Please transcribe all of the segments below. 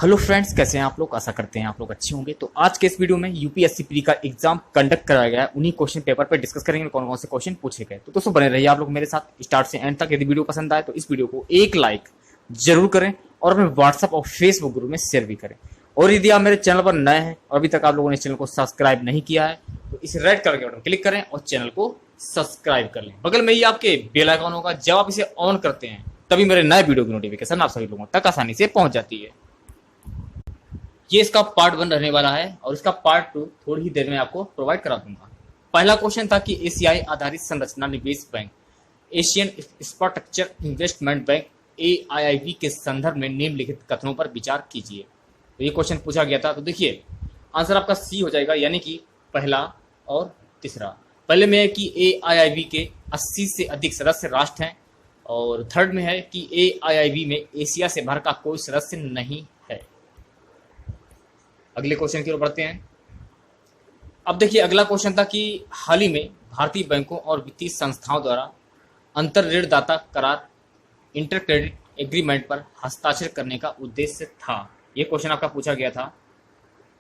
Hello friends, कैसे हैं आप लोग। आशा करते हैं आप लोग अच्छे होंगे। तो आज के इस वीडियो में यूपीएससी प्री का एग्जाम कंडक्ट कराया गया है, उन्हीं क्वेश्चन पेपर पर डिस्कस करेंगे कौन कौन से क्वेश्चन पूछे गए। तो दोस्तों बने रहिए आप लोग मेरे साथ स्टार्ट से एंड तक। यदि वीडियो पसंद आए तो इस वीडियो को एक लाइक जरूर करें और अपने व्हाट्सएप और फेसबुक ग्रुप में शेयर भी करें। और यदि आप मेरे चैनल पर नए हैं और अभी तक आप लोगों ने चैनल को सब्सक्राइब नहीं किया है तो इस रेड कलर के बटन क्लिक करें और चैनल को सब्सक्राइब कर लें। बगल में ही आपके बेल आइकन होगा, जब आप इसे ऑन करते हैं तभी मेरे नए वीडियो की नोटिफिकेशन आप सभी लोगों तक आसानी से पहुंच जाती है। ये इसका पार्ट 1 रहने वाला है और इसका पार्ट 2 थोड़ी ही देर में आपको प्रोवाइड करा दूंगा। पहला क्वेश्चन था कि एशियाई आधारित संरचना निवेश bank Asian infrastructure investment bank AIIB के संदर्भ में निम्नलिखित कथनों पर विचार कीजिए। तो ये क्वेश्चन पूछा गया था। तो देखिए आंसर आपका सी हो जाएगा, यानी कि पहला और तीसरा। पहले में है कि AIIB के 80 से अधिक सदस्य राष्ट्र हैं और थर्ड में है कि AIIB में एशिया से बाहर का कोई सदस्य नहीं है। अगले क्वेश्चन की ओर बढ़ते हैं। अब देखिए अगला क्वेश्चन था कि हाल ही में भारतीय बैंकों और वित्तीय संस्थाओं द्वारा अंतर ऋणदाता करार इंटर क्रेडिट एग्रीमेंट पर हस्ताक्षर करने का उद्देश्य था। यह क्वेश्चन आपका पूछा गया था।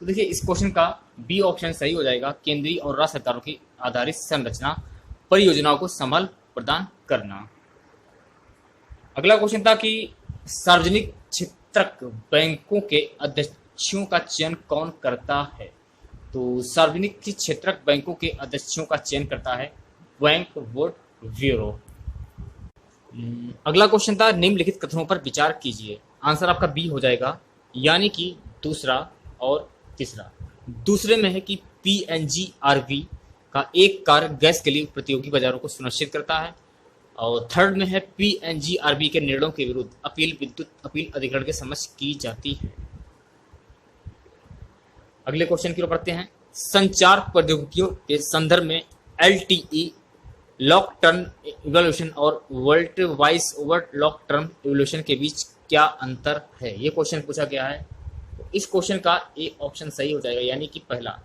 तो देखिए इस क्वेश्चन का बी ऑप्शन सही हो जाएगा, केंद्रीय और राज्य सरकारों की आधारित संरचना परियोजनाओं को संबल प्रदान करना। अगला क्वेश्चन था कि सार्वजनिक क्षेत्रक बैंकों के अध्यक्षों का चयन कौन करता है। तो सार्वजनिक क्षेत्रक बैंकों के अध्यक्षों का चयन करता है बैंक बोर्ड ब्यूरो। अगला क्वेश्चन था निम्नलिखित कथनों पर विचार कीजिए। आंसर आपका बी हो जाएगा, यानी कि दूसरा और तीसरा। दूसरे में है कि PNGRB का एक कार्य गैस के लिए प्रतियोगी बाजारों को सुनिश्चित करता है और थर्ड में है PNGRB के निर्णयों के विरुद्ध अपील विद्युत अपील अधिकरण के समक्ष की जाती है। अगले क्वेश्चन की ओर बढ़ते हैं। संचार प्रौद्योगिकियों के संदर्भ में LTE लॉन्ग टर्म इवोल्यूशन और world vice over long term evolution के बीच क्या अंतर है। ये क्वेश्चन पूछा गया है। तो इस क्वेश्चन का ए ऑप्शन सही हो जाएगा, यानी कि पहला।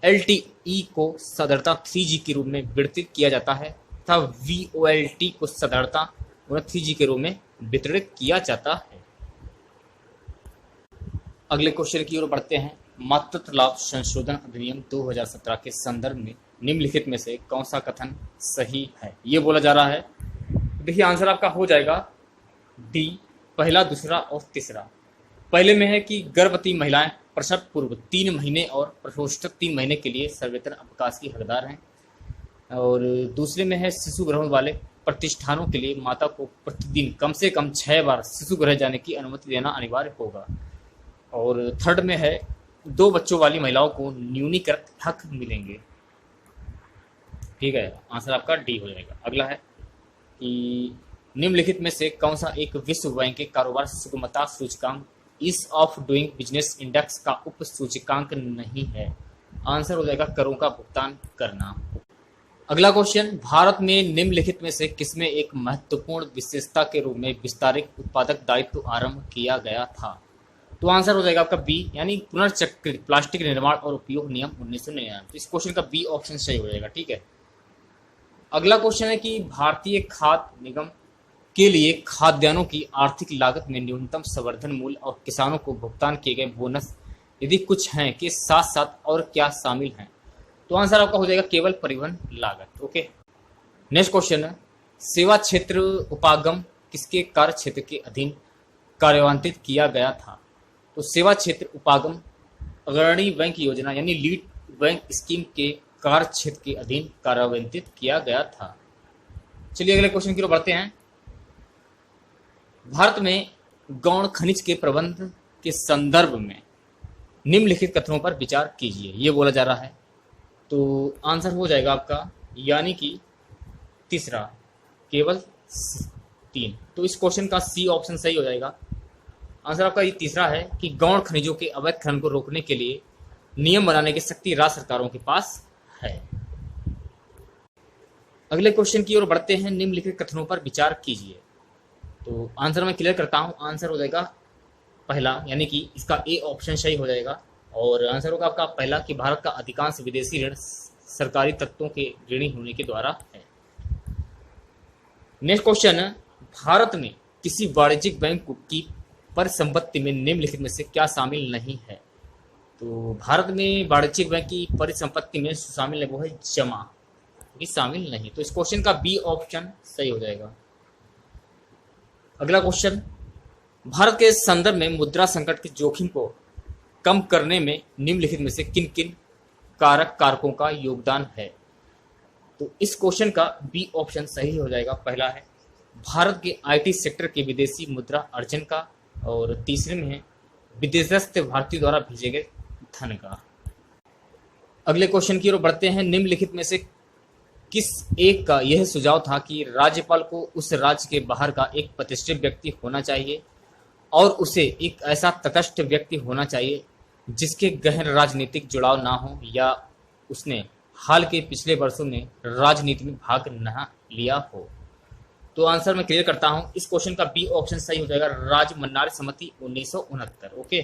LTE को साधारणतः 3G के रूप में वितरित किया जाता है तथा VoLT को साधारणतः 3G के रूप में वितरित किया जाता है। अगले क्वेश्चन की ओर बढ़ते हैं। मातृत्व लाभ संशोधन अधिनियम 2017 के संदर्भ में निम्नलिखित में से कौन सा कथन सही है, ये बोला जा रहा है। देखिए आंसर आपका हो जाएगा डी, पहला, दूसरा और तीसरा। पहले में है कि गर्भवती महिलाएं प्रसव पूर्व 3 महीने और प्रसवोत्तर 3 महीने के लिए सवेतन अवकाश की हकदार हैं और दूसरे में है शिशु ग्रहण वाले प्रतिष्ठानों के लिए माता को प्रतिदिन कम से कम 6 बार शिशु ग्रह जाने की अनुमति देना अनिवार्य होगा और थर्ड में है 2 बच्चों वाली महिलाओं को न्यूनीकृत हक मिलेंगे। ठीक है, आंसर आपका डी हो जाएगा। अगला है कि निम्नलिखित में से कौन सा एक विश्व बैंक के कारोबार सुगमता सूचकांक ease of doing business index का उप सूचकांक नहीं है। आंसर हो जाएगा करों का भुगतान करना। अगला क्वेश्चन, भारत में निम्नलिखित में से किसमें एक महत्वपूर्ण विशेषता के रूप में विस्तारित उत्पादक दायित्व आरंभ किया गया था। तो आंसर हो जाएगा आपका बी, यानी पुनर्चक्रित प्लास्टिक निर्माण और उपयोग नियम 1999। तो इस क्वेश्चन का बी ऑप्शन सही हो जाएगा। ठीक है। अगला क्वेश्चन है कि भारतीय खाद्य निगम के लिए खाद्यान्नों की आर्थिक लागत में न्यूनतम संवर्धन मूल्य और किसानों को भुगतान किए गए बोनस यदि कुछ हैं के साथ साथ और क्या शामिल हैं। तो आंसर आपका हो जाएगा केवल परिवहन लागत। ओके। नेक्स्ट क्वेश्चन है, सेवा क्षेत्र उपागम किसके कार्य क्षेत्र के अधीन कार्यान्वित किया गया था। तो सेवा क्षेत्र उपागम अग्रणी बैंक योजना यानी लीड बैंक स्कीम के कार्य क्षेत्र के अधीन कार्यान्वित किया गया था। चलिए अगले क्वेश्चन की ओर बढ़ते हैं। भारत में गौण खनिज के प्रबंध के संदर्भ में निम्नलिखित कथनों पर विचार कीजिए, ये बोला जा रहा है। तो आंसर हो जाएगा आपका, यानी कि तीसरा, केवल 3। तो इस क्वेश्चन का सी ऑप्शन सही हो जाएगा। आंसर आपका ये तीसरा है कि गौण खनिजों के अवैध खनन को रोकने के लिए नियम बनाने की शक्ति राज्य सरकारों के पास है। अगले क्वेश्चन की ओर बढ़ते हैं। निम्नलिखित कथनों पर विचार कीजिए। तो आंसर मैं क्लियर करता हूं। आंसर हो जाएगा पहला, यानी कि इसका ए ऑप्शन सही हो जाएगा और आंसर होगा आपका पहला कि भारत का अधिकांश विदेशी ऋण सरकारी तत्वों के ऋणी होने के द्वारा है। नेक्स्ट क्वेश्चन, भारत में किसी वाणिज्यिक बैंक की परिसंपत्ति में निम्नलिखित में से क्या शामिल नहीं है? तो भारत में वाणिज्यिक बैंक की परिसंपत्ति में शामिल है वो है जमा, ये शामिल नहीं। तो इस क्वेश्चन का बी ऑप्शन सही हो जाएगा। अगला क्वेश्चन, भारत के संदर्भ में मुद्रा संकट के जोखिम को कम करने में निम्नलिखित में से किन किन कारकों का योगदान है? तो इस क्वेश्चन का बी ऑप्शन सही हो जाएगा। पहला है भारत के आईटी सेक्टर के विदेशी मुद्रा अर्जन का, और तीसरे में है विदेशस्थ भारतीय द्वारा भेजे गए धन का। अगले क्वेश्चन की ओर बढ़ते हैं। निम्नलिखित में से किस एक का यह सुझाव था कि राज्यपाल को उस राज्य के बाहर का एक प्रतिष्ठित व्यक्ति होना चाहिए और उसे एक ऐसा तटस्थ व्यक्ति होना चाहिए जिसके गहन राजनीतिक जुड़ाव ना हो या उसने हाल के पिछले वर्षों में राजनीति में भाग न लिया हो? तो आंसर मैं क्लियर करता हूं, इस क्वेश्चन का बी ऑप्शन सही हो जाएगा, राजमन्नार समिति 1969। ओके।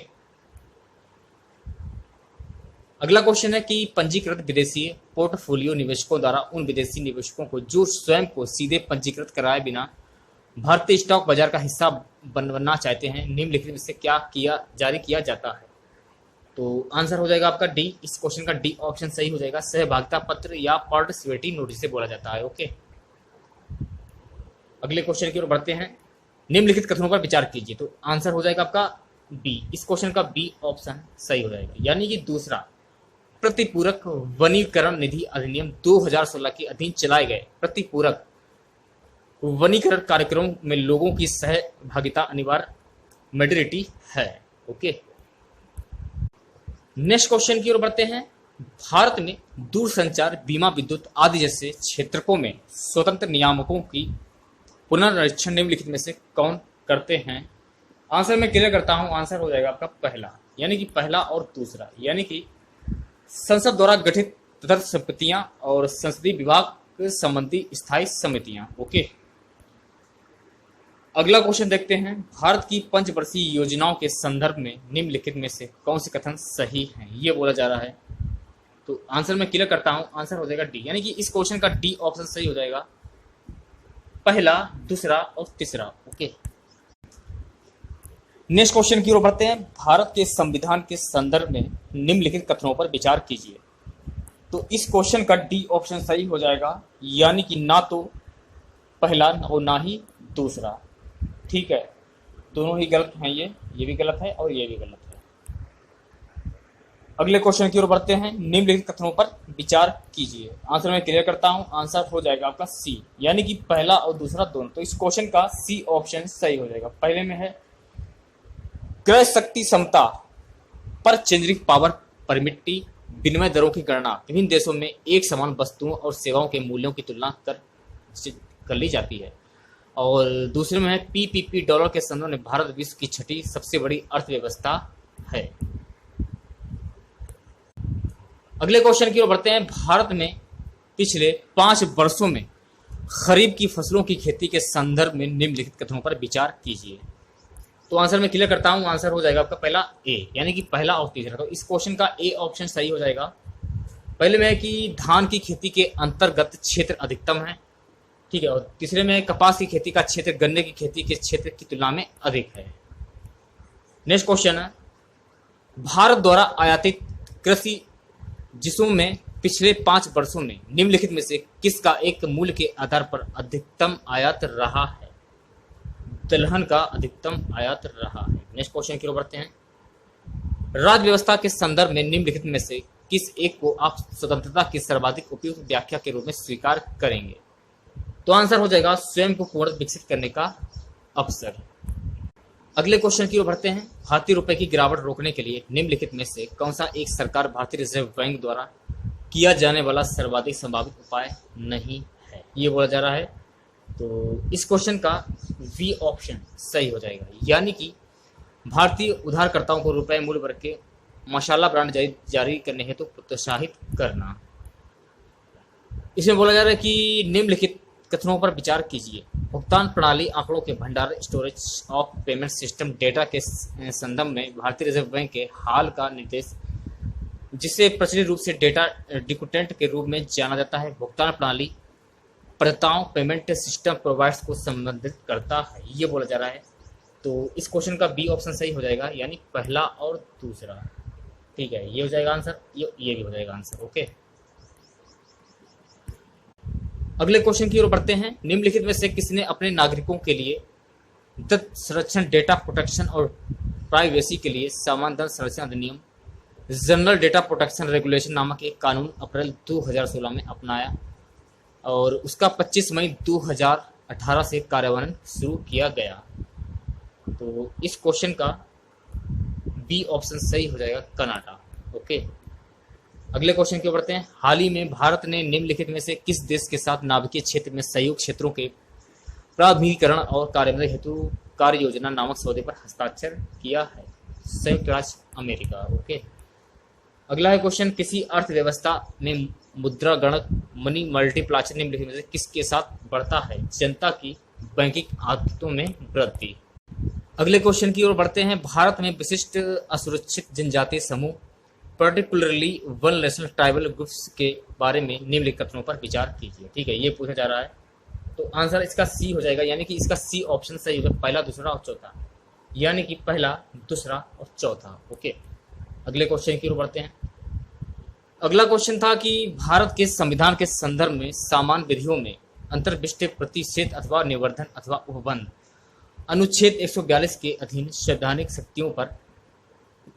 अगला क्वेश्चन है कि पंजीकृत विदेशी पोर्टफोलियो निवेशकों द्वारा उन विदेशी निवेशकों को जो स्वयं को सीधे पंजीकृत कराए बिना भारतीय स्टॉक बाजार का हिस्सा बनना चाहते हैं, निम्नलिखित में से क्या जारी किया जाता है? तो आंसर हो जाएगा आपका डी। इस क्वेश्चन का डी ऑप्शन सही हो जाएगा, सहभागिता पत्र या पार्टिसिपेटरी नोटिस से बोला जाता है। ओके। अगले क्वेश्चन की ओर बढ़ते हैं। निम्नलिखित कथनों पर विचार कीजिए। तो आंसर हो जाएगा आपका बी। इस क्वेश्चन का बी ऑप्शन सही हो जाएगा, यानी कि दूसरा, प्रतिपूरक वनीकरण निधि अधिनियम 2016 के अधीन चलाए गए प्रतिपूरक वनीकरण कार्यक्रम में लोगों की सहभागिता अनिवार्य मैंडेटरी है। ओके। नेक्स्ट क्वेश्चन की ओर बढ़ते हैं। भारत में दूरसंचार, बीमा, विद्युत आदि जैसे क्षेत्रों में स्वतंत्र नियामकों की पुनर्निरीक्षण निम्नलिखित में से कौन करते हैं? आंसर मैं क्लियर करता हूं, आंसर हो जाएगा आपका पहला, यानी कि पहला और दूसरा, यानी कि संसद द्वारा गठित तटस्थ समितियां और संसदीय विभाग संबंधी स्थायी समितियां। ओके। अगला क्वेश्चन देखते हैं। भारत की पंचवर्षीय योजनाओं के संदर्भ में निम्नलिखित में से कौन से कथन सही हैं? ये बोला जा रहा है। तो आंसर मैं क्लियर करता हूं, आंसर हो जाएगा डी, यानी कि इस क्वेश्चन का डी ऑप्शन सही हो जाएगा, पहला, दूसरा और तीसरा। ओके। नेक्स्ट क्वेश्चन की ओर बढ़ते हैं। भारत के संविधान के संदर्भ में निम्नलिखित कथनों पर विचार कीजिए। तो इस क्वेश्चन का डी ऑप्शन सही हो जाएगा, यानी कि ना तो पहला और ना ही दूसरा। ठीक है, दोनों ही गलत हैं, ये भी गलत है और ये भी गलत है। अगले क्वेश्चन की ओर बढ़ते हैं। निम्नलिखित कथनों पर विचार कीजिए। आंसर मैं क्लियर करता हूं, आंसर हो जाएगा आपका सी, यानी कि पहला और दूसरा दोनों। तो इस क्वेश्चन का सी ऑप्शन सही हो जाएगा। पहले में है क्रय शक्ति समता पर चेंजरिंग पावर परमिटी विनिमय दरों की गणना विभिन्न देशों में एक समान वस्तुओं और सेवाओं के मूल्यों की तुलना कर ली जाती है। और दूसरे में है पीपीपी डॉलर के संदर्भ में भारत विश्व की छठी सबसे बड़ी अर्थव्यवस्था है। अगले क्वेश्चन की ओर बढ़ते हैं। भारत में पिछले 5 वर्षों में खरीफ की फसलों की खेती के संदर्भ में निम्नलिखित कथनों पर विचार कीजिए। तो आंसर मैं क्लियर करता हूं, आंसर हो जाएगा आपका पहला ए, यानी कि पहला और तीसरा। तो इस क्वेश्चन का ए ऑप्शन सही हो जाएगा। पहले में है कि धान की खेती के अंतर्गत क्षेत्र अधिकतम है, ठीक है, और तीसरे में कपास की खेती का क्षेत्र गन्ने की खेती के क्षेत्र की तुलना में अधिक है। नेक्स्ट क्वेश्चन है, भारत द्वारा आयातित कृषि जिसों में पिछले 5 वर्षों में निम्नलिखित में से किसका एक मूल्य के आधार पर अधिकतम आयात रहा है? दलहन का अधिकतम आयात रहा है। नेक्स्ट क्वेश्चन की ओर बढ़ते हैं। राज्य व्यवस्था के संदर्भ में निम्नलिखित में से किस एक को आप स्वतंत्रता की सर्वाधिक उपयुक्त व्याख्या के रूप में स्वीकार करेंगे? तो आंसर हो जाएगा स्वयं को पूर्ण विकसित करने का अवसर। अगले क्वेश्चन की ओर बढ़ते हैं। भारतीय रुपए की गिरावट रोकने के लिए निम्नलिखित में से कौन सा एक सरकार भारतीय रिजर्व बैंक द्वारा किया जाने वाला सर्वाधिक संभावित उपाय नहीं है? ये बोला जा रहा है। तो इस क्वेश्चन का वी ऑप्शन सही हो जाएगा, यानी कि भारतीय उधारकर्ताओं को रुपए मूल्य वर्ग के मसाला ब्रांड जारी करने हेतु प्रोत्साहित करना। इसमें बोला जा रहा है कि निम्नलिखित कथनों पर विचार कीजिए। भुगतान प्रणाली आंकड़ों के भंडार storage of payment system data के संदर्भ में भारतीय रिजर्व बैंक के हाल का निर्देश, जिसे प्रचलित रूप से डेटा डिक्यूटेंट के रूप में जाना जाता है, भुगतान प्रणाली प्रदाताओं पेमेंट सिस्टम प्रोवाइडर्स को संबंधित करता है। ये बोला जा रहा है। तो इस क्वेश्चन का बी ऑप्शन सही हो जाएगा, यानी पहला और दूसरा। ठीक है, ये हो जाएगा आंसर, ये भी हो जाएगा आंसर। ओके, अगले क्वेश्चन की ओर बढ़ते हैं। निम्नलिखित में से किसने अपने नागरिकों के लिए तथ्य संरक्षण, डेटा प्रोटेक्शन और प्राइवेसी के लिए सामान्य धन संरक्षण अधिनियम जनरल डेटा प्रोटेक्शन रेगुलेशन नामक एक कानून अप्रैल 2016 में अपनाया और उसका 25 मई 2018 से कार्यान्वयन शुरू किया गया? तो इस क्वेश्चन का बी ऑप्शन सही हो जाएगा, कनाडा। ओके, अगले क्वेश्चन की ओर बढ़ते हैं। हाल ही में भारत ने निम्नलिखित में से किस देश के साथ नाभिकीय क्षेत्र में सहयोग क्षेत्रों के प्राधिकरण और कार्यान्वयन हेतु कार्य योजना नामक सौदे पर हस्ताक्षर किया है? संयुक्त राज्य अमेरिका। ओके, अगला है क्वेश्चन, किसी अर्थव्यवस्था में मुद्रा गणक मनी मल्टीप्लायर निम्नलिखित में से किसके साथ बढ़ता है? जनता की बैंकिंग आदतों में वृद्धि। अगले क्वेश्चन की ओर बढ़ते हैं। भारत में विशिष्ट असुरक्षित जनजातीय समूह पर्टिकुलरली वल्नरेबल ट्राइबल ग्रुप्स के बारे में निम्नलिखित कथनों पर विचार कीजिए। ठीक है, ये पूछा जा रहा है, तो आंसर इसका सी हो जाएगा, यानी कि इसका सी ऑप्शन सही होगा, पहला, दूसरा और चौथा, यानी कि पहला, दूसरा और चौथा। ओके, अगले क्वेश्चन की ओर बढ़ते हैं। अगला क्वेश्चन था कि भारत के संविधान के संदर्भ में सामान्य विधियों में अंतर्विष्ट प्रतिषेध अथवा निवर्धन अथवा उपबंध अनुच्छेद 142 के अधीन संवैधानिक शक्तियों पर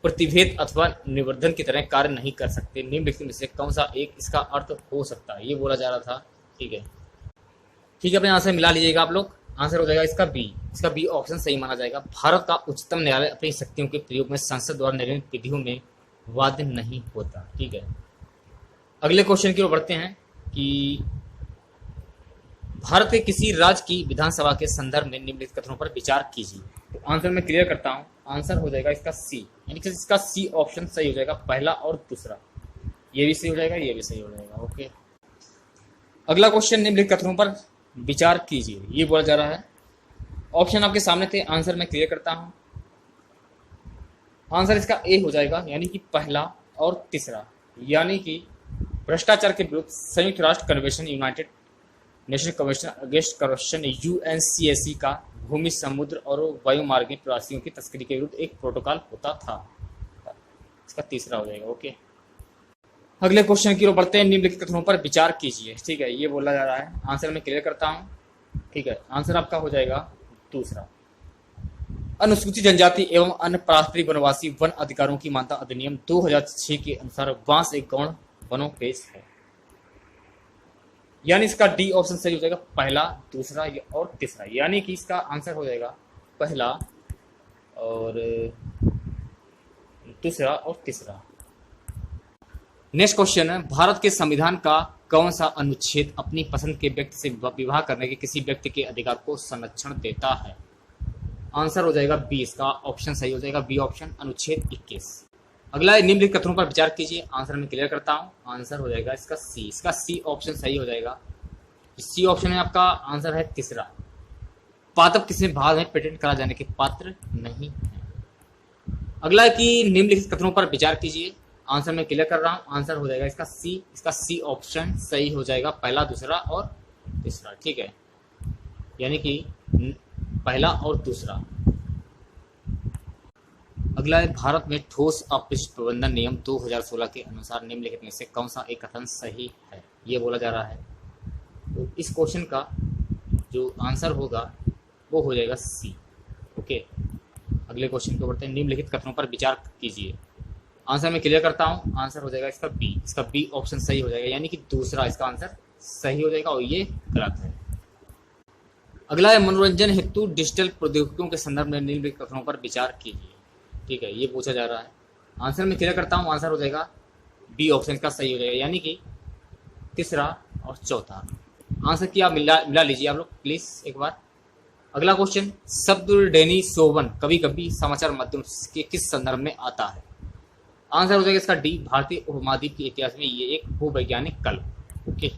प्रतिभेद अथवा निवर्धन की तरह कार्य नहीं कर सकते। निम्नलिखित में से कौन सा एक इसका अर्थ हो सकता है, ये बोला जा रहा था। ठीक है, अपने आंसर मिला लीजिएगा आप लोग। आंसर हो जाएगा इसका बी, इसका बी ऑप्शन सही माना जाएगा। भारत का उच्चतम न्यायालय अपनी शक्तियों के प्रयोग में संसद द्वारा निर्मित विधियों में बाध्य नहीं होता। ठीक है, अगले क्वेश्चन की ओर बढ़ते हैं कि भारत के किसी राज्य की विधानसभा के संदर्भ में निम्नलिखित कथनों पर विचार कीजिए। तो आंसर मैं क्लियर करता हूं, आंसर हो जाएगा इसका सी, यानी कि इसका सी ऑप्शन सही हो जाएगा, पहला और दूसरा। ये भी सही हो जाएगा, ये भी सही हो जाएगा। ओके, अगला क्वेश्चन, निम्नलिखित कथनों पर विचार कीजिए, ये बोला जा रहा है। ऑप्शन आपके सामने थे, आंसर मैं क्लियर करता हूं। आंसर इसका ए हो जाएगा, यानी कि पहला और तीसरा, यानी कि भ्रष्टाचार के विरुद्ध संयुक्त राष्ट्र convention, United nation convention against corruption UNCAC का भूमि, समुद्र और वायुमार्गीय प्रवासियों की तस्करी के विरुद्ध एक प्रोटोकॉल होता था। इसका तीसरा हो जाएगा। ओके, अगले क्वेश्चन की ओर बढ़ते हैं। निम्नलिखित कथनों पर विचार कीजिए। ठीक है, ये बोला जा रहा है, आंसर मैं क्लियर करता हूं। ठीक है, आंसर आपका हो जाएगा दूसरा। अनुसूचित जनजाति एवं अन्य पारंपरिक वनवासी वन अधिकारों की मान्यता अधिनियम 2006 के अनुसार बांस एक गौण वनोपज है, यानी इसका डी ऑप्शन सही हो जाएगा, पहला, दूसरा और तीसरा, यानी कि इसका आंसर हो जाएगा पहला और दूसरा और तीसरा। नेक्स्ट क्वेश्चन है, भारत के संविधान का कौन सा अनुच्छेद अपनी पसंद के व्यक्ति से विवाह करने के किसी व्यक्ति के अधिकार को संरक्षण देता है? आंसर हो जाएगा बी, इसका ऑप्शन सही हो जाएगा, बी ऑप्शन, अनुच्छेद 21। अगला निम्नलिखित कथनों पर विचार कीजिए। आंसर मैं क्लियर करता हूं, आंसर हो जाएगा इसका सी, इसका सी ऑप्शन सही हो जाएगा। सी ऑप्शन में आपका आंसर है तीसरा, पादप किसी भाग में पेटेंट करा जाने के पात्र नहीं है। अगला है कि निम्नलिखित कथनों पर विचार कीजिए। आंसर मैं क्लियर कर रहा हूं, आंसर हो जाएगा इसका सी, इसका सी ऑप्शन सही हो जाएगा, पहला, दूसरा और तीसरा। ठीक है, यानी कि पहला और दूसरा। अगला है, भारत में ठोस अपशिष्ट प्रबंधन नियम 2016 के अनुसार निम्नलिखित में से कौन सा एक कथन सही है, ये बोला जा रहा है। तो इस क्वेश्चन का जो आंसर होगा वो हो जाएगा सी। ओके, अगले क्वेश्चन को बढ़ते हैं। निम्नलिखित कथनों पर विचार कीजिए। आंसर मैं क्लियर करता हूं, आंसर हो जाएगा इसका बी, इसका बी ऑप्शन सही हो जाएगा, यानी कि दूसरा इसका आंसर सही हो जाएगा और ये गलत है। अगला है, मनोरंजन हेतु डिजिटल प्रौद्योगिकियों के संदर्भ में निम्नलिखित कथनों पर विचार कीजिए। ठीक है, ये पूछा जा रहा है। आंसर मैं क्लियर करता हूँ, आंसर हो जाएगा बी ऑप्शन का सही हो जाएगा, यानी कि तीसरा और चौथा। आंसर की आप मिला लीजिए आप लोग प्लीज एक बार। अगला क्वेश्चन, शब्द डेनी शोवन कभी कभी समाचार माध्यम के किस संदर्भ में आता है? आंसर हो जाएगा इसका डी, भारतीय उपमहाद्वीप के इतिहास में ये एक भूवैज्ञानिक कल्प। ओके,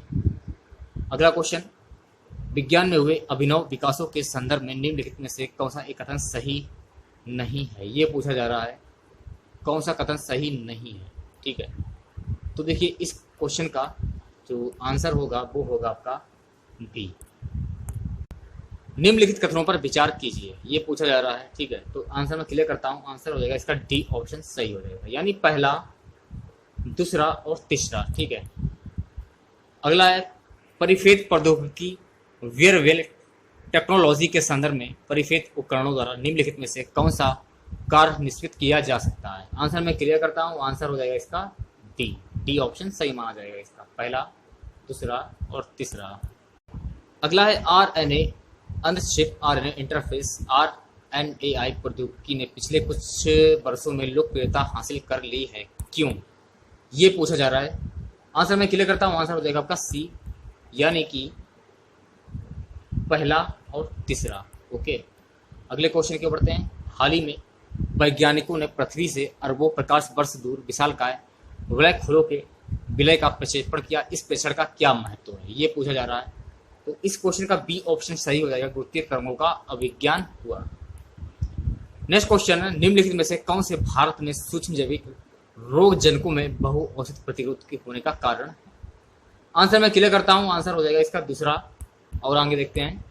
अगला क्वेश्चन, विज्ञान में हुए अभिनव विकासों के संदर्भ में निम्नलिखित में से कौन सा एक कथन सही नहीं है, ये पूछा जा रहा है, कौन सा कथन सही नहीं है। ठीक है, तो देखिए इस क्वेश्चन का जो आंसर होगा वो होगा आपका बी। निम्नलिखित कथनों पर विचार कीजिए, ये पूछा जा रहा है। ठीक है, तो आंसर मैं क्लियर करता हूँ। आंसर हो जाएगा इसका डी ऑप्शन सही हो जाएगा, यानी पहला, दूसरा और तीसरा। ठीक है, अगला है परिफेद प्रौद्योगिकी वेयरवेल टेक्नोलॉजी के संदर्भ में परिफेद उपकरणों द्वारा निम्नलिखित में से कौन सा कार्य निष्पादित किया जा सकता है। आंसर मैं क्लियर करता हूँ। आंसर हो जाएगा इसका डी, डी ऑप्शन सही माना जाएगा इसका, पहला, दूसरा और तीसरा। अगला है आरएनए अनशिप आरएनए इंटरफेस आरएनएआई प्रौद्योगिकी ने पिछले कुछ वर्षों में लोकप्रियता हासिल कर ली है, क्यों, ये पूछा जा रहा है। आंसर मैं क्लियर करता हूँ। आंसर हो जाएगा आपका सी, यानी कि पहला और तीसरा। ओके, अगले क्वेश्चन की ओर बढ़ते हैं। हाल ही में वैज्ञानिकों ने पृथ्वी से अरबों प्रकाश वर्ष दूर विशालकाय ब्लैक होलों के विलय का प्रक्षेपण किया, इस प्रेक्षण का क्या महत्व है, ये पूछा जा रहा है। तो इस क्वेश्चन का बी ऑप्शन सही हो जाएगा, गुरुत्वीय तरंगों का अभिज्ञान हुआ। नेक्स्ट क्वेश्चन है, निम्नलिखित में से कौन से भारत में सूक्ष्म जैविक रोग जनकों में बहु औषध प्रतिरोध के होने का कारण है। आंसर मैं क्लियर करता हूं। आंसर हो जाएगा इसका दूसरा, और आगे देखते हैं।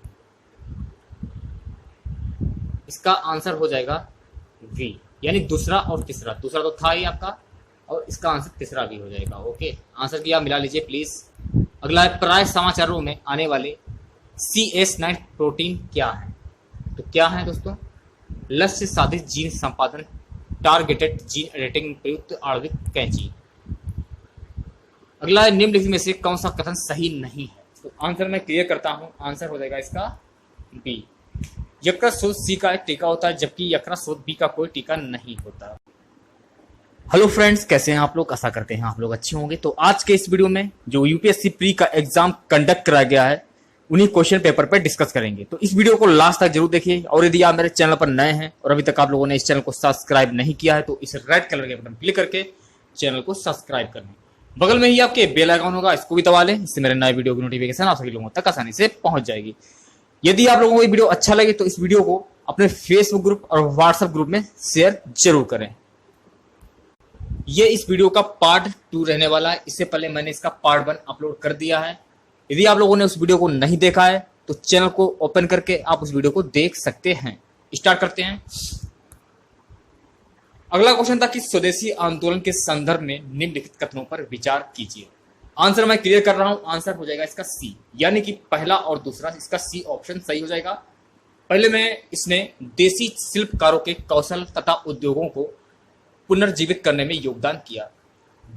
इसका आंसर हो जाएगा वी, यानी दूसरा और तीसरा। दूसरा तो था ही आपका, और इसका आंसर तीसरा भी हो जाएगा। ओके, आंसर की आप मिला लीजिए प्लीज। अगला है प्राय समाचारों में आने वाले CS9 प्रोटीन क्या है। तो क्या है दोस्तों, लक्ष्य साधित जीन संपादन, टारगेटेड जीन एडिटिंग में प्रयुक्त आणविक कैंची। अगला है निम्नलिखित में से कौन सा कथन सही नहीं है। तो आंसर मैं क्लियर करता हूं। आंसर हो जाएगा इसका बी, यकृत शोथ सी का एक टीका होता है, जबकि यकृत शोथ बी का कोई टीका नहीं होता। हेलो फ्रेंड्स, कैसे हैं आप लोग, आशा करते हैं आप लोग अच्छे होंगे। तो आज के इस वीडियो में जो यूपीएससी प्री का एग्जाम कंडक्ट कराया गया है, उन्हीं क्वेश्चन पेपर पर डिस्कस करेंगे। तो इस वीडियो को लास्ट तक जरूर देखिए, और यदि आप मेरे चैनल पर नए हैं और अभी तक आप लोगों ने इस चैनल को सब्सक्राइब नहीं किया है, तो इस रेड कलर के बटन क्लिक करके चैनल को सब्सक्राइब कर लें। बगल में ही आपके बेल आइकन होगा, इसको भी दबा लें, इससे मेरे नए वीडियो की नोटिफिकेशन आप सभी लोगों तक आसानी से पहुंच जाएगी। यदि आप लोगों को ये वीडियो अच्छा लगे तो इस वीडियो को अपने फेसबुक ग्रुप और व्हाट्सएप ग्रुप में शेयर जरूर करें। ये इस वीडियो का पार्ट 2 रहने वाला है। इससे पहले मैंने इसका पार्ट 1 अपलोड कर दिया है। यदि आप लोगों ने उस वीडियो को नहीं देखा है तो चैनल को ओपन करके आप उस वीडियो को देख सकते हैं। स्टार्ट करते हैं। अगला क्वेश्चन था कि स्वदेशी आंदोलन के संदर्भ में निम्नलिखित कथनों पर विचार कीजिए। आंसर मैं क्लियर कर रहा हूं। आंसर हो जाएगा इसका सी, यानी कि पहला और दूसरा। इसका सी ऑप्शन सही हो जाएगा। पहले में इसने देसी शिल्पकारों के कौशल तथा उद्योगों को पुनर्जीवित करने में योगदान किया।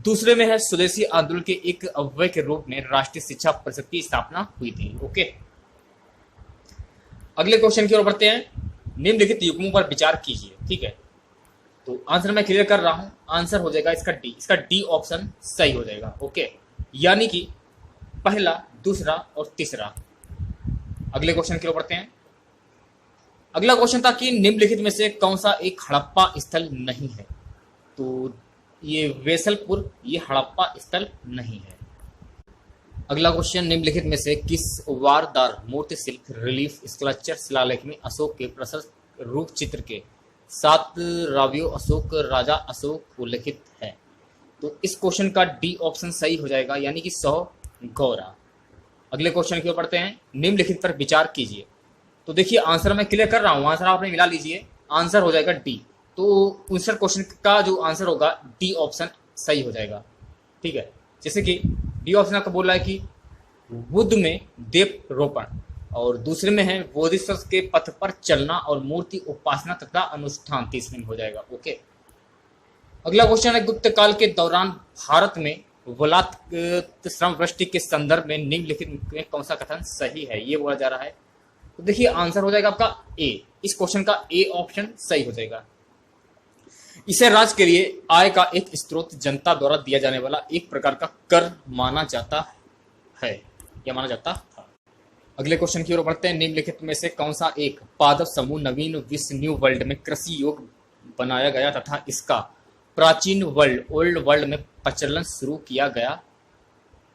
दूसरे में है स्वदेशी आंदोलन के एक अव्यय के रूप में राष्ट्रीय शिक्षा परिषद की स्थापना हुई थी। ओके, अगले क्वेश्चन की ओर बढ़ते हैं। निम्नलिखित युग्मों पर विचार कीजिए। ठीक है, तो आंसर मैं क्लियर कर रहा हूं। आंसर हो जाएगा इसका डी, इसका डी ऑप्शन सही हो जाएगा। ओके, यानी कि पहला, दूसरा और तीसरा। अगले क्वेश्चन की ओर बढ़ते हैं। अगला क्वेश्चन था कि निम्नलिखित में से कौन सा एक हड़प्पा स्थल नहीं है। तो ये वेसलपुर, ये हड़प्पा स्थल नहीं है। अगला क्वेश्चन, निम्नलिखित में से किस वारदार मूर्ति शिल्प, रिलीफ, स्कल्पचर, शिलालेख में अशोक के प्रशस्त रूप चित्र के 7 रावियों अशोक राजा अशोक उल्लिखित है। तो इस क्वेश्चन का डी ऑप्शन सही हो जाएगा, यानी कि 100 गौरा। अगले क्वेश्चन की ओर बढ़ते हैं। निम्नलिखित पर विचार कीजिए। तो देखिए, आंसर मैं क्लियर कर रहा हूं। आंसर आपने मिला लीजिए। आंसर हो जाएगा डी। तो 59 क्वेश्चन का जो आंसर होगा डी ऑप्शन सही हो जाएगा। ठीक है, जैसे कि डी ऑप्शन आपको बोल रहा है कि बुद्ध में देव रोपण, और दूसरे में है बोधिसत्व के पथ पर चलना और मूर्ति उपासना तथा अनुष्ठान, तीसरे में हो जाएगा। ओके, अगला क्वेश्चन है गुप्त काल के दौरान भारत में बलात्कार श्रम वृष्टि के संदर्भ में निम्नलिखित में कौन सा कथन सही है, ये बोला जा रहा है। तो देखिए, आंसर हो जाएगा आपका ए। इस क्वेश्चन का ए ऑप्शन सही हो जाएगा। इसे राज्य के लिए आय का एक स्रोत, जनता द्वारा दिया जाने वाला एक प्रकार का कर माना जाता है या माना जाता था। अगले क्वेश्चन की ओर बढ़ते हैं। निम्नलिखित में से कौन सा एक पादप समूह नवीन विश्व न्यू वर्ल्ड में कृषि योग बनाया गया तथा इसका प्राचीन वर्ल्ड ओल्ड वर्ल्ड में प्रचलन शुरू किया गया।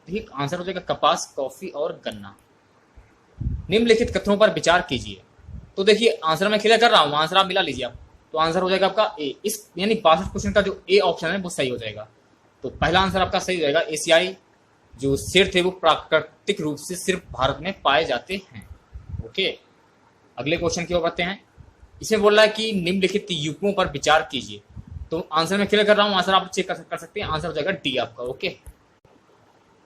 ठीक, आंसर हो जाएगा कपास, कॉफी और गन्ना। निम्नलिखित कथनों पर विचार कीजिए। तो देखिए, आंसर मैं क्लियर कर रहा हूं। आंसर आप मिला लीजिए आप। तो आंसर हो जाएगा आपका ए। इस यानी 62 क्वेश्चन का जो ए ऑप्शन है वो सही हो जाएगा। तो पहला आंसर आपका सही हो जाएगा। एशियाई जो शेर थे वो प्राकृतिक रूप से सिर्फ भारत में पाए जाते हैं। ओके, अगले क्वेश्चन की ओर बढ़ते हैं। इसमें बोल रहा है कि निम्नलिखित युग्मों पर विचार कीजिए। तो आंसर मैं क्लियर कर रहा हूं, आंसर आप चेक कर सकते हैं। आंसर हो जाएगा डी आपका। ओके,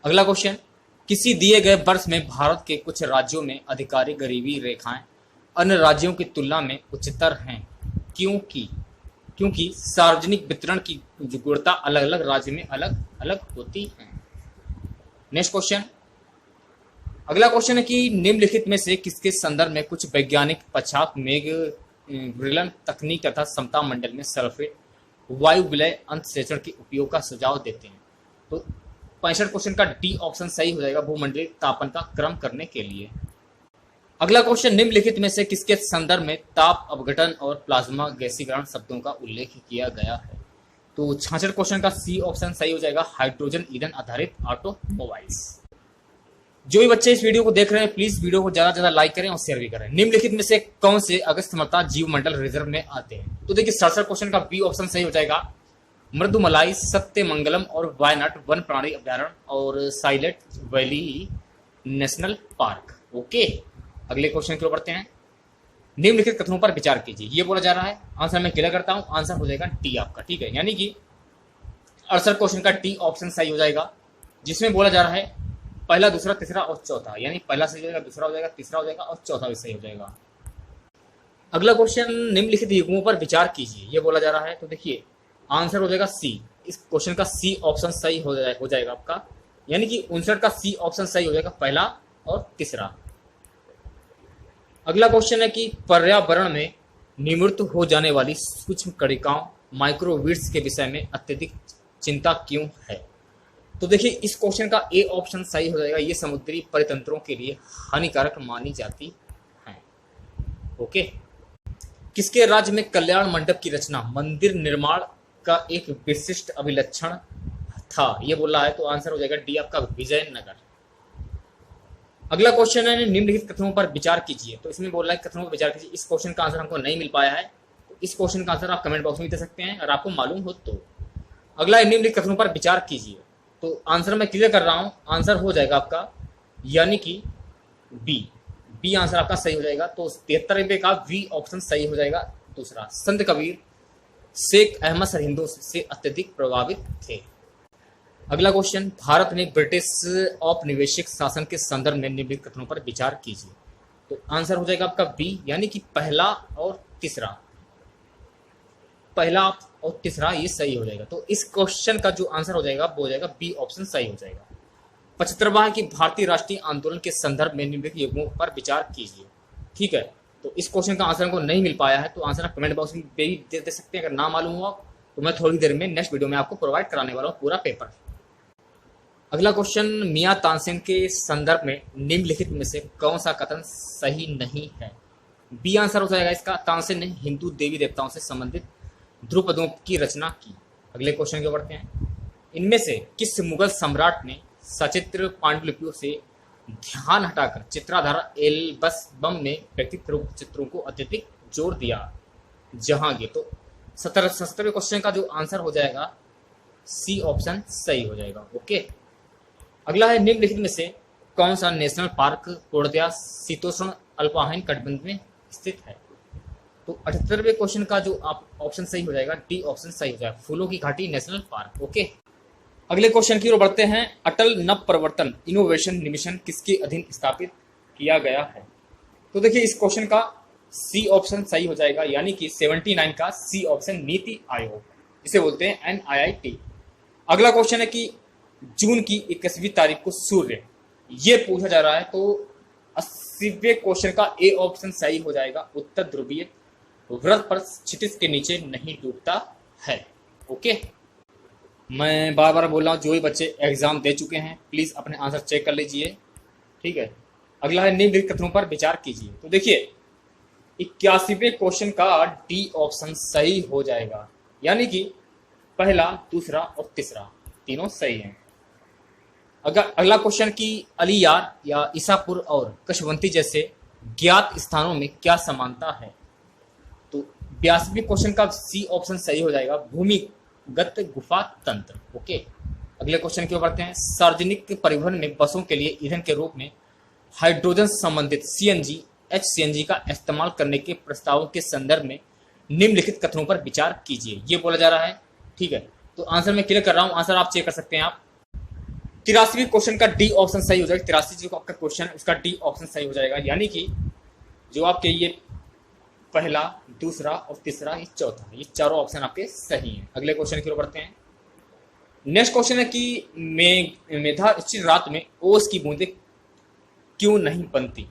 अगला क्वेश्चन, किसी दिए गए वर्ष में भारत के कुछ राज्यों में आधिकारिक गरीबी रेखाएं अन्य राज्यों की तुलना में उच्चतर हैं, क्योंकि सार्वजनिक वितरण की गुणवत्ता अलग अलग राज्य में अलग अलग होती है। नेक्स्ट क्वेश्चन, अगला क्वेश्चन है कि निम्नलिखित में से किसके संदर्भ में कुछ वैज्ञानिक पश्चात मेघ ग्रिलन तकनीक तथा समता मंडल में सल्फेट वायु विलय अंतःसेचन के उपयोग का सुझाव देते हैं। तो 65 क्वेश्चन का डी ऑप्शन सही हो जाएगा, भूमंडलीय तापन का क्रम करने के लिए। अगला क्वेश्चन, निम्नलिखित में से किसके संदर्भ में ताप अपघटन और प्लाज्मा गैसीकरण शब्दों का उल्लेख किया गया है। तो 66 क्वेश्चन का सी ऑप्शन सही हो जाएगा, हाइड्रोजन ईंधन आधारित ऑटोमोबाइल्स। जो भी बच्चे इस वीडियो को देख रहे हैं प्लीज वीडियो को ज्यादा से ज्यादा लाइक करें और शेयर भी करें। निम्नलिखित में से कौन से अगस्त्यमता जीव मंडल रिजर्व में आते हैं। तो देखिए 67 क्वेश्चन का बी ऑप्शन सही हो जाएगा, मृदुमलाई, सत्यमंगलम और वायनाड वन प्राणी अभ्यारण्य और silent valley national park. Okay, अगले क्वेश्चन की ओर बढ़ते हैं। निम्नलिखित कथनों पर विचार कीजिए, ये बोला जा रहा है। आंसर मैं क्लियर करता हूं, आंसर हो जाएगा टी आपका। ठीक है, यानी कि 68 क्वेश्चन का टी ऑप्शन सही हो जाएगा, जिसमें बोला जा रहा है पहला, दूसरा, तीसरा और चौथा, यानी पहला सही हो जाएगा, दूसरा हो जाएगा, तीसरा हो जाएगा और चौथा भी सही हो जाएगा। अगला क्वेश्चन, निम्नलिखित युग्मों पर विचार कीजिए, ये बोला जा रहा है। तो देखिए आंसर हो जाएगा सी। इस क्वेश्चन का सी ऑप्शन सही हो जाएगा आपका, यानी कि 59 का सी ऑप्शन सही हो जाएगा, पहला और तीसरा। अगला क्वेश्चन है कि पर्यावरण में निमृत हो जाने वाली सूक्ष्म कणिकाओं माइक्रोवीड्स के विषय में अत्यधिक चिंता क्यों है। तो देखिए इस क्वेश्चन का ए ऑप्शन सही हो जाएगा, ये समुद्री परितंत्रों के लिए हानिकारक मानी जाती है। ओके, किसके राज्य में कल्याण मंडप की रचना मंदिर निर्माण का एक विशिष्ट अभिलक्षण था, ये बोला है। तो आंसर हो जाएगा डी आपका, विजयनगर। अगला क्वेश्चन है, निम्नलिखित कथनों पर विचार कीजिए। तो इसमें बोल रहा है कथनों पर विचार कीजिए। इस क्वेश्चन का आंसर हमको नहीं मिल पाया है, तो इस क्वेश्चन का आंसर आप कमेंट बॉक्स में दे सकते हैं अगर आपको मालूम हो तो। अगला है, निम्नलिखित कथनों पर विचार कीजिए। तो आंसर मैं क्लियर कर रहा हूं, आंसर हो जाएगा आपका यानी कि बी आंसर आपका सही हो जाएगा। तो 73 का वी ऑप्शन सही हो जाएगा, दूसरा। संत कबीर शेख अहमद सरहिंदों से अत्यधिक प्रभावित थे। अगला क्वेश्चन, भारत में ब्रिटिश औपनिवेशिक शासन के संदर्भ में निम्नलिखित कथनों पर विचार कीजिए। तो आंसर हो जाएगा आपका बी, यानी कि पहला और तीसरा, पहला और तीसरा ये सही हो जाएगा। तो इस क्वेश्चन का जो आंसर हो जाएगा वो हो जाएगा बी ऑप्शन सही हो जाएगा। 75वां है कि भारतीय राष्ट्रीय आंदोलन के संदर्भ में निम्नलिखित युग्मों पर विचार कीजिए। ठीक है, तो इस क्वेश्चन का आंसर को नहीं मिल पाया है, तो आंसर आप कमेंट बॉक्स में भी दे सकते हैं। अगर ना मालूम हुआ तो मैं थोड़ी देर में नेक्स्ट वीडियो में आपको प्रोवाइड कराने वाला हूँ पूरा पेपर। अगला क्वेश्चन, मियां तानसेन के संदर्भ में निम्नलिखित में से कौन सा कथन सही नहीं है। बी आंसर हो जाएगा इसका, तानसेन ने हिंदू देवी देवताओं से संबंधित ध्रुपदों की रचना की। अगले क्वेश्चन की ओर बढ़ते हैं। इनमें से किस मुगल सम्राट ने सचित्र पांडुलिपियों से ध्यान हटाकर चित्राधार एल्बम में व्यक्तित्व रूप चित्रों को अत्यधिक जोर दिया। जहांगीर। तो 77वें क्वेश्चन का जो आंसर हो जाएगा सी ऑप्शन सही हो जाएगा। ओके, अगला है, निम्नलिखित में से कौन सा नेशनल पार्क पूर्णतया शीतोष्ण अल्पाइन कटिबंध में स्थित है। तो 78वें क्वेश्चन का जो आप ऑप्शन सही हो जाएगा, डी ऑप्शन सही हो जाएगा, फूलों की घाटी नेशनल पार्क। ओके, अगले क्वेश्चन की ओर बढ़ते हैं। अटल नव प्रवर्तन इनोवेशन मिशन किसके अधीन स्थापित किया गया है। तो देखिए इस क्वेश्चन का सी ऑप्शन सही हो जाएगा, यानी कि 79 का सी ऑप्शन नीति आयोग, इसे बोलते हैं NIIT। अगला क्वेश्चन है कि जून की 21वीं तारीख को सूर्य ये पूछा जा रहा है, तो 80वें क्वेश्चन का ए ऑप्शन सही हो जाएगा, उत्तर ध्रुवीय व्रत पर क्षितिज के नीचे नहीं डूबता है। ओके, मैं बार बार बोल रहा हूँ, जो भी बच्चे एग्जाम दे चुके हैं प्लीज अपने आंसर चेक कर लीजिए। ठीक है, अगला है, निम्नलिखित कथनों पर विचार कीजिए। तो देखिए 81वें क्वेश्चन का डी ऑप्शन सही हो जाएगा, यानी कि पहला, दूसरा और तीसरा तीनों सही हैं। अगला क्वेश्चन की अलियार या ईसापुर और कशवंती जैसे ज्ञात स्थानों में क्या समानता है। तो 82वें क्वेश्चन का सी ऑप्शन सही हो जाएगा, भूमिगत गुफा तंत्र। ओके, अगले क्वेश्चन की ओर बढ़ते हैं। सार्वजनिक परिवहन में बसों के लिए ईंधन के रूप में हाइड्रोजन संबंधित CNG HCNG का इस्तेमाल करने के प्रस्तावों के संदर्भ में निम्नलिखित कथनों पर विचार कीजिए, ये बोला जा रहा है। ठीक है, तो आंसर मैं क्लियर कर रहा हूं, आंसर आप चेक कर सकते हैं। आप 83वें क्वेश्चन का डी ऑप्शन सही हो जाएगा। 83 जो आपका क्वेश्चन है उसका डी ऑप्शन सही हो जाएगा, यानी कि जो आपके ये पहला, दूसरा और तीसरा, ये चौथा, ये चारों ऑप्शन आपके सही हैं। अगले क्वेश्चन की ओर बढ़ते हैं। नेक्स्ट क्वेश्चन है कि मेधा स्थिर रात में ओस की बूंदें क्यों नहीं बनती।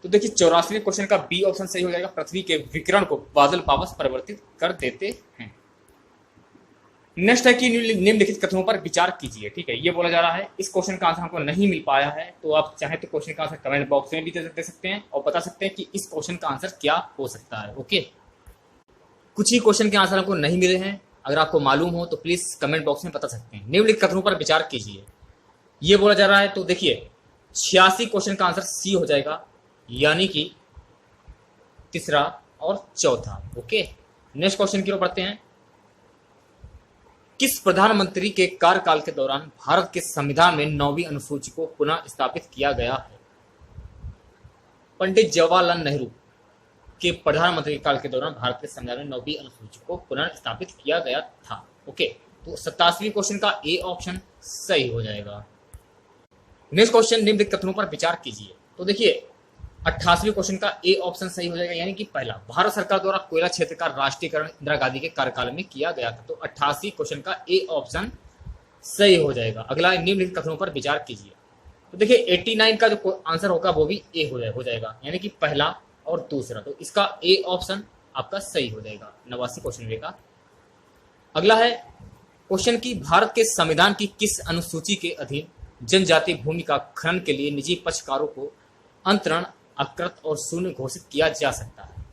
तो देखिए 84वें क्वेश्चन का बी ऑप्शन सही हो जाएगा। पृथ्वी के विकिरण को बादल पावस परिवर्तित कर देते हैं। नेक्स्ट है कि निम्नलिखित कथनों पर विचार कीजिए। ठीक है, ये बोला जा रहा है। इस क्वेश्चन का आंसर हमको नहीं मिल पाया है, तो आप चाहे तो क्वेश्चन का आंसर कमेंट बॉक्स में भी दे सकते हैं और बता सकते हैं कि इस क्वेश्चन का आंसर क्या हो सकता है। ओके, कुछ ही क्वेश्चन के आंसर हमको नहीं मिले हैं, अगर आपको मालूम हो तो प्लीज कमेंट बॉक्स में बता सकते हैं। निम्नलिखित कथनों पर विचार कीजिए, ये बोला जा रहा है। तो देखिए 86 क्वेश्चन का आंसर सी हो जाएगा, यानी कि तीसरा और चौथा। ओके, नेक्स्ट क्वेश्चन की ओर बढ़ते हैं। किस प्रधानमंत्री के कार्यकाल के दौरान भारत के संविधान में 9वीं अनुसूची को पुनः स्थापित किया गया है। पंडित जवाहरलाल नेहरू के प्रधानमंत्री काल के दौरान भारत के संविधान में 9वीं अनुसूची को पुनः स्थापित किया गया था। ओके, तो 87वें क्वेश्चन का ए ऑप्शन सही हो जाएगा। नेक्स्ट क्वेश्चन, निम्नलिखित कथनों पर विचार कीजिए। तो देखिए 88वें क्वेश्चन का ए ऑप्शन सही हो जाएगा, यानी कि पहला, भारत सरकार द्वारा कोयला क्षेत्र का राष्ट्रीयकरण इंदिरा गांधी के कार्यकाल में किया गया था। तो 88 क्वेश्चन का ए ऑप्शन सही हो जाएगा। अगला, निम्नलिखित कथनों पर विचार कीजिए। तो देखिए 89 का जो आंसर होगा वो भी ए हो जाएगा, यानी कि पहला और दूसरा। तो इसका ए ऑप्शन आपका सही हो जाएगा 89 क्वेश्चन का। अगला है क्वेश्चन की भारत के संविधान की किस अनुसूची के अधीन जनजातीय भूमि का खनन के लिए निजी पक्षकारों को अंतरण, अकृत और शून्य घोषित किया जा सकता है।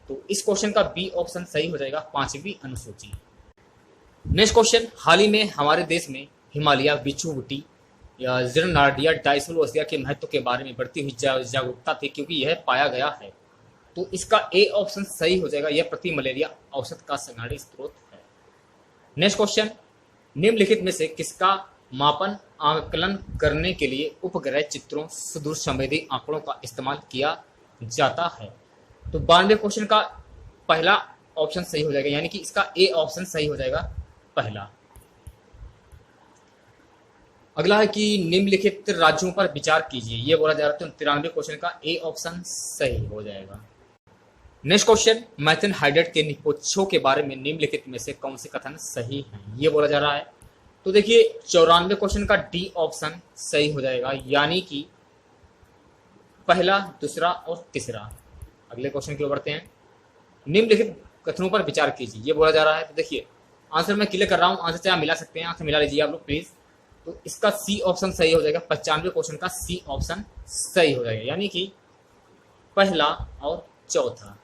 तो इस क्वेश्चन का बी ऑप्शन सही हो जाएगा, 5वीं अनुसूची। नेक्स्ट क्वेश्चन, हाल ही में हमारे देश में हिमालय, बिच्छू बूटी या जिरनार्डिया डाइसोलोसिया के महत्व के बारे में बढ़ती हुई जागरूकता थी, क्योंकि यह पाया गया है। तो इसका ए ऑप्शन सही हो जाएगा, यह प्रति मलेरिया औषध का संग्रहणीय स्रोत है। नेक्स्ट क्वेश्चन, निम्नलिखित में से किसका मापन आकलन करने के लिए उपग्रह चित्रों, सुदूर संवेदी आंकड़ों का इस्तेमाल किया जाता है। तो 92 क्वेश्चन का पहला ऑप्शन सही हो जाएगा, यानी कि इसका ए ऑप्शन सही हो जाएगा, पहला। अगला है कि निम्नलिखित राज्यों पर विचार कीजिए, ये बोला जा रहा है। तो 93 क्वेश्चन का ए ऑप्शन सही हो जाएगा। नेक्स्ट क्वेश्चन, मैथन हाइड्रेट के निष्पक्षों के बारे में निम्नलिखित में से कौन से कथन सही हैं, ये बोला जा रहा है। तो देखिए 94 क्वेश्चन का डी ऑप्शन सही हो जाएगा, यानी कि पहला, दूसरा और तीसरा। अगले क्वेश्चन की ओर बढ़ते हैं। निम्नलिखित कथनों पर विचार कीजिए, ये बोला जा रहा है। तो देखिए आंसर मैं क्लियर कर रहा हूं, आंसर चाहे मिला सकते हैं, आंसर मिला लीजिए आप लोग प्लीज। तो इसका सी ऑप्शन सही हो जाएगा, 95 क्वेश्चन का सी ऑप्शन सही हो जाएगा, यानी कि पहला और चौथा।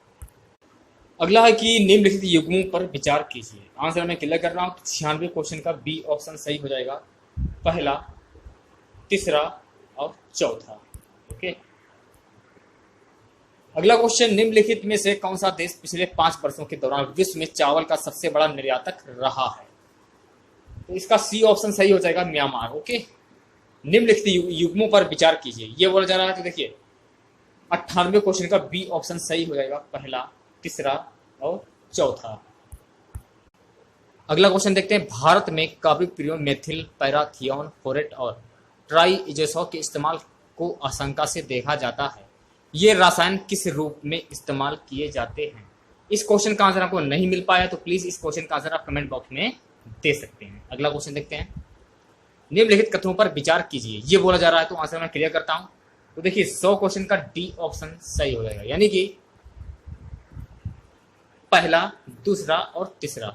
अगला है कि निम्नलिखित युग्मों पर विचार कीजिए, आंसर मैं क्लियर कर रहा हूं। 96 क्वेश्चन का बी ऑप्शन सही हो जाएगा, पहला, तीसरा और चौथा। ओके, अगला क्वेश्चन, निम्नलिखित में से कौन सा देश पिछले 5 वर्षों के दौरान विश्व में चावल का सबसे बड़ा निर्यातक रहा है। तो इसका सी ऑप्शन सही हो जाएगा, म्यांमार। ओके, निम्नलिखित युग्मों पर विचार कीजिए, ये बोला जा रहा है। तो देखिए 98 क्वेश्चन का बी ऑप्शन सही हो जाएगा, पहला, तीसरा और चौथा। अगला क्वेश्चन देखते हैं, भारत में कार्बिप्यूरिन, मेथिल पैराथियोन, फोरेट और ट्राइएजोसॉल के इस्तेमाल को आशंका से देखा जाता है। ये रसायन किस रूप में इस्तेमाल किए जाते हैं। इस क्वेश्चन का आंसर आपको नहीं मिल पाया तो प्लीज इस क्वेश्चन का आंसर आप कमेंट बॉक्स में दे सकते हैं। अगला क्वेश्चन देखते हैं, निम्नलिखित कथनों पर विचार कीजिए, ये बोला जा रहा है। तो आंसर मैं क्लियर करता हूं। तो देखिए 100 क्वेश्चन का डी ऑप्शन सही हो जाएगा, यानी कि पहला, दूसरा और तीसरा।